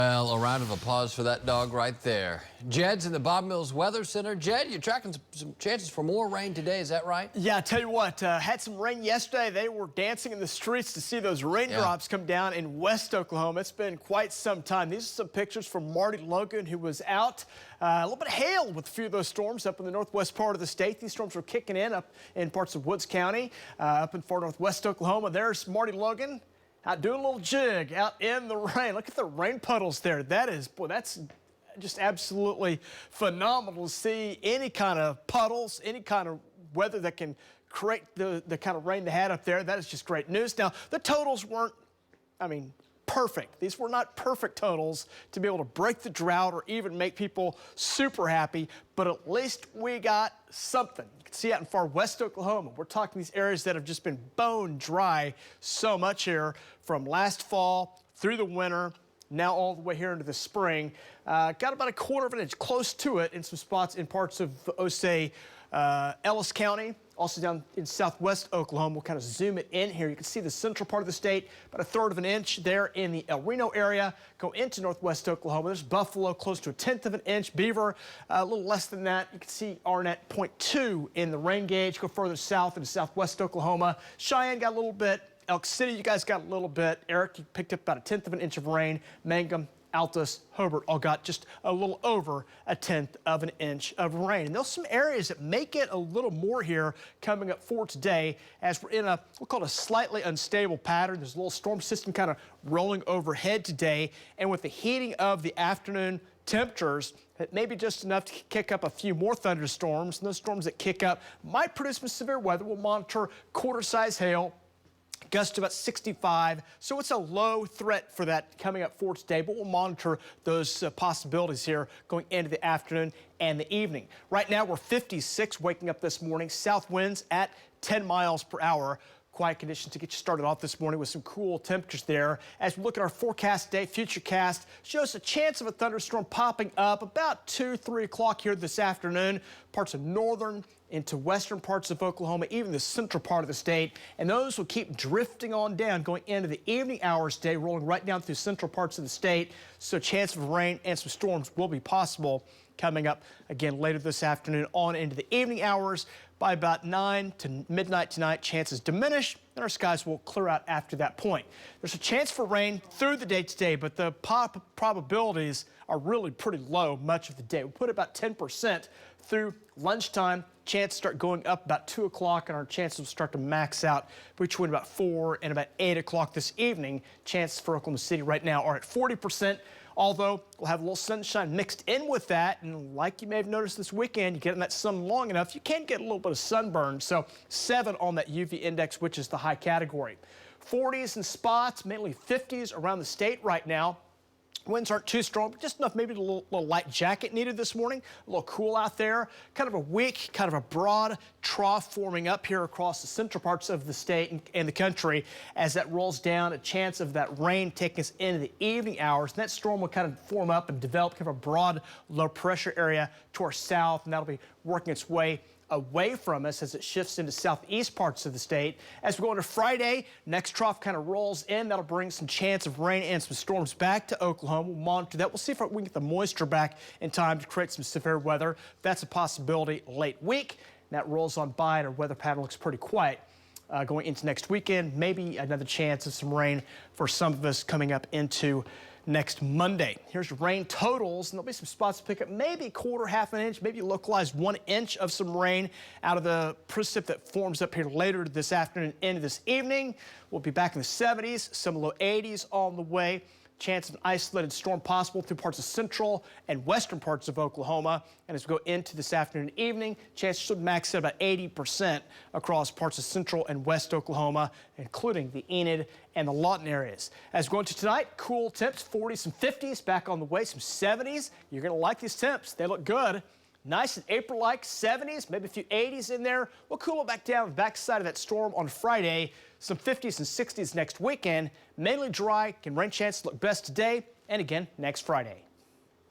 Well, a round of applause for that dog right there. Jed's in the Bob Mills Weather Center. Jed, you're tracking some chances for more rain today, is that right? Yeah, I tell you what, had some rain yesterday. They were dancing in the streets to see those raindrops come down in West Oklahoma. It's been quite some time. These are some pictures from Marty Logan, who was out. A little bit of hail with a few of those storms up in the northwest part of the state. These storms were kicking in up in parts of Woods County, up in far northwest Oklahoma. There's Marty Logan out doing a little jig out in the rain. Look at the rain puddles there. That's just absolutely phenomenal to see any kind of puddles, any kind of weather that can create the kind of rain they had up there. That is just great news. Now, the totals weren't, perfect. These were not perfect totals to be able to break the drought or even make people super happy, but at least we got something. You can see out in far west Oklahoma, we're talking these areas that have just been bone dry so much here from last fall through the winter, now all the way here into the spring. Got about a quarter of an inch, close to it in some spots in parts of, say, Ellis County, also down in southwest Oklahoma. We'll kind of zoom it in here. You can see the central part of the state, about a third of an inch there in the El Reno area. Go into northwest Oklahoma. There's Buffalo, close to a tenth of an inch. Beaver, a little less than that. You can see Arnett, 0.2 in the rain gauge. Go further south into southwest Oklahoma. Cheyenne got a little bit. Elk City, you guys got a little bit. Eric, you picked up about a tenth of an inch of rain. Mangum, Altus, Hobart all got just a little over a tenth of an inch of rain. And there's some areas that may get a little more here coming up for today as we're in we'll call it a slightly unstable pattern. There's a little storm system kind of rolling overhead today. And with the heating of the afternoon temperatures, it may be just enough to kick up a few more thunderstorms. And those storms that kick up might produce some severe weather. We'll monitor quarter-size hail, gusts to about 65, so it's a low threat for that coming up for today, but we'll monitor those possibilities here going into the afternoon and the evening. Right now, we're 56 waking up this morning, south winds at 10 miles per hour. Quiet conditions to get you started off this morning with some cool temperatures there. As we look at our forecast today, Futurecast shows a chance of a thunderstorm popping up about 2, 3 o'clock here this afternoon. Parts of northern into western parts of Oklahoma, even the central part of the state. And those will keep drifting on down going into the evening hours today, rolling right down through central parts of the state. So chance of rain and some storms will be possible coming up again later this afternoon on into the evening hours. By about 9 to midnight tonight, chances diminish, and our skies will clear out after that point. There's a chance for rain through the day today, but the probabilities are really pretty low much of the day. We put about 10% through lunchtime. Chance start going up about 2 o'clock, and our chances will start to max out between about 4 and about 8 o'clock this evening. Chances for Oklahoma City right now are at 40%. Although we'll have a little sunshine mixed in with that, and like you may have noticed this weekend, you get in that sun long enough, you can get a little bit of sunburn. So 7 on that UV index, which is the high category. 40s in spots, mainly 50s around the state right now. Winds aren't too strong, but just enough, maybe a little light jacket needed this morning. A little cool out there. Kind of a weak, kind of a broad trough forming up here across the central parts of the state and the country. As that rolls down, a chance of that rain taking us into the evening hours. And that storm will kind of form up and develop kind of a broad low pressure area to our south, and that'll be working its way away from us as it shifts into southeast parts of the state. As we go into Friday, next trough kind of rolls in. That'll bring some chance of rain and some storms back to Oklahoma. We'll monitor that. We'll see if we can get the moisture back in time to create some severe weather. That's a possibility late week. That rolls on by, and our weather pattern looks pretty quiet. Going into next weekend, maybe another chance of some rain for some of us coming up into next Monday. Here's your rain totals, and there'll be some spots to pick up maybe a quarter, half an inch, maybe localized 1 inch of some rain out of the precip that forms up here later this afternoon into this evening. We'll be back in the 70s, some low 80s on the way. Chance of an isolated storm possible through parts of central and western parts of Oklahoma. And as we go into this afternoon and evening, chances should max at about 80% across parts of central and west Oklahoma, including the Enid and the Lawton areas. As we go into tonight, cool temps, 40s and 50s back on the way, some 70s. You're going to like these temps. They look good. Nice and April-like 70s, maybe a few 80s in there. We'll cool it back down the backside of that storm on Friday. Some 50s and 60s next weekend. Mainly dry, can rain chances look best today and again next Friday.